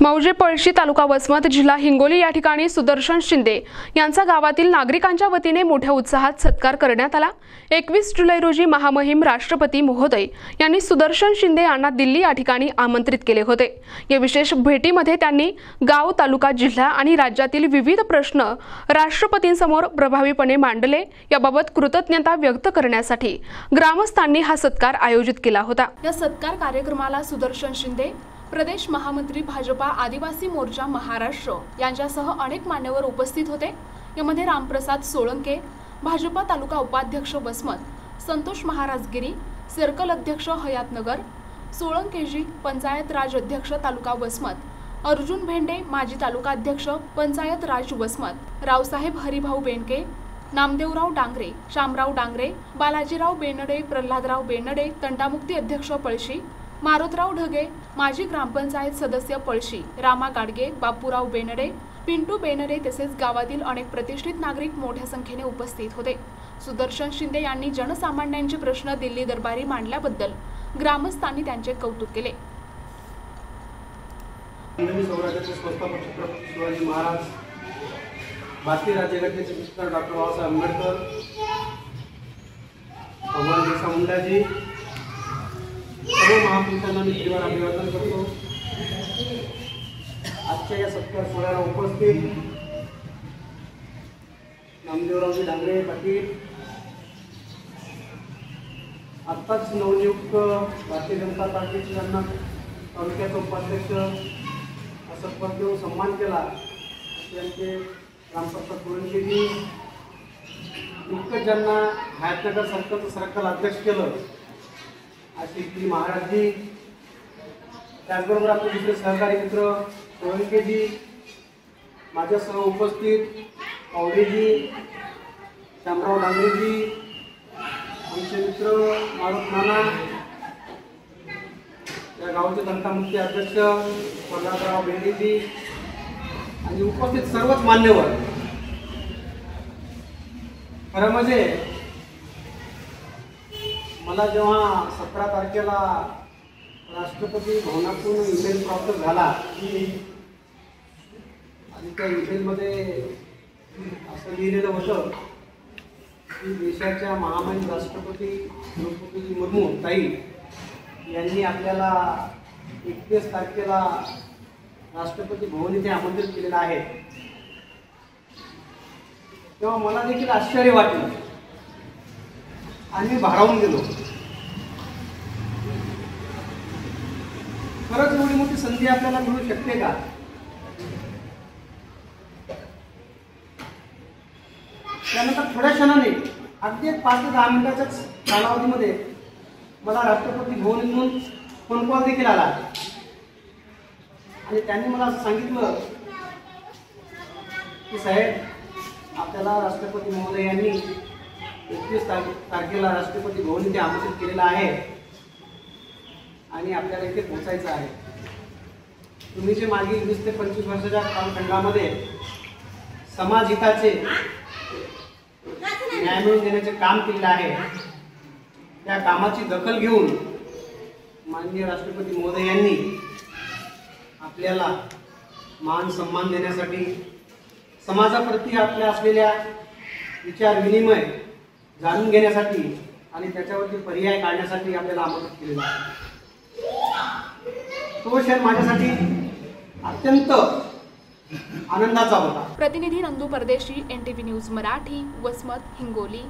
मौजे पळशी तालुका वसमत जिल्हा हिंगोली या ठिकाणी सुदर्शन शिंदे यांचा गावातील नागरिकांच्या वतीने मोठ्या उत्साहात सत्कार करण्यात आला। 21 जुलै रोजी महामहिम राष्ट्रपती महोदय यांनी सुदर्शन शिंदे यांना दिल्ली या ठिकाणी आमंत्रित केले होते। या विशेष भेटीमध्ये त्यांनी गाव, तालुका, जिल्हा आणि राज्यातील विविध प्रश्न राष्ट्रपतींसमोर प्रभावीपणे मांडले। याबाबत कृतज्ञता व्यक्त करण्यासाठी ग्रामस्थांनी हा सत्कार आयोजित केला होता। या सत्कार कार्यक्रमाला सुदर्शन शिंदे, प्रदेश महामंत्री भाजपा आदिवासी मोर्चा महाराष्ट्र यांच्यासह अनेक मान्यवर उपस्थित होते। यामध्ये रामप्रसाद सोळंके, भाजपा तालुका उपाध्यक्ष वसमत, संतोष महाराज गिरी, सर्कल अध्यक्ष हयातनगर, सोळंकेजी पंचायत राज अध्यक्ष तालुका वसमत, अर्जुन भेंडे माजी तालुका अध्यक्ष पंचायत राज वसमत, रावसाहेब हरिभाऊ बेनके, नामदेवराव डांगरे, शामराव डांगरे, बालाजीराव बेनडे, प्रल्हादराव बेनडे, तंटामुक्ती अध्यक्ष पळशी, मारुतराव ढगे, माजी ग्रामपंचायत सदस्य पळशी, रामा गाडगे, बापूराव बेनडे, पिंटू बेनडे तसेच गावातील अनेक प्रतिष्ठित नागरिक मोठ्या संख्येने उपस्थित होते। सुदर्शन शिंदे यांनी जनसामान्यांचे प्रश्न दिल्ली दरबारी मांडल्याबद्दल ग्रामस्थांनी त्यांचे कौतुक केले। शिवाजी महाराज, भारतीय राज्यघटनेचे पुस्तक डॉक्टर बाबासाहेब आंबेडकर, भगवान बिरसा मुंडाजी, सर्व महापुरुषांना मी जीवन अभिवादन करतो। आजच्या या सत्कार सोहळ्याला उपस्थित नामदेवरावजी डांगरे पाटील, आत्ताच नवनियुक्त भारतीय जनता पार्टीचे त्यांना तालुक्याचा उपाध्यक्ष असा पद देऊन सन्मान केला। त्यांचे रामप्रसाद सोळंकेजी, नुकतंच ज्यांना हयातनगर सर्कल अध्यक्ष केलं अशी महाराजजी, त्याचबरोबर आपले दुसरे सहकारी मित्र सोळंकेजी, माझ्यासह उपस्थित कवडेजी, शामराव डांगरेजी, आमचे मित्र मारुत नाना, या गावचे तंटामुक्ती अध्यक्ष प्रल्हादराव बेनडेजी आणि उपस्थित सर्वच मान्यवर। खरं म्हणजे मला जेव्हा 17 तारखेला राष्ट्रपती भवनातून ईमेल प्राप्त झाला आणि त्या ईमेलमध्ये असं लिहिलेलं होतं की देशाच्या महामहिम राष्ट्रपती द्रौपदी मुर्मू ताई यांनी आपल्याला 21 तारखेला राष्ट्रपती भवन इथे आमंत्रित केलेलं आहे। तेव्हा मला देखील आश्चर्य वाटलं आणि मी भारावून गेलो। खरंच एवढी मोठी संधी आपल्याला मिळू शकते का? त्यानंतर थोड्या क्षणाने अगदी 5 ते 10 मिनिटाच्या कालावधीमध्ये मला राष्ट्रपती भवनातून फोन कॉल देखील आला आणि त्यांनी मला असं सांगितलं की साहेब, आपल्याला राष्ट्रपती महोदय यांनी 21 तारखेला राष्ट्रपती भवन इथे आमंत्रित केलेलं आहे आणि आपल्याला इथे पोहोचायचं आहे। तुम्ही जे मागील 20 ते 25 वर्षाच्या कालखंडामध्ये समाज हिताचे न्याय मिळवून देण्याचे काम केलेलं आहे, त्या कामाची दखल घेऊन माननीय राष्ट्रपती महोदय यांनी आपल्याला मान सन्मान देण्यासाठी, समाजाप्रती आपल्या असलेल्या विचार विनिमय जाणून घेण्यासाठी आणि त्याच्यावरती पर्याय काढण्यासाठी आपल्याला आमंत्रित केलेलं आहे। तो क्षण माझ्यासाठी अत्यंत आनंदाचा होता। प्रतिनिधी नंदू परदेशी, NTV न्यूज मराठी, वसमत, हिंगोली।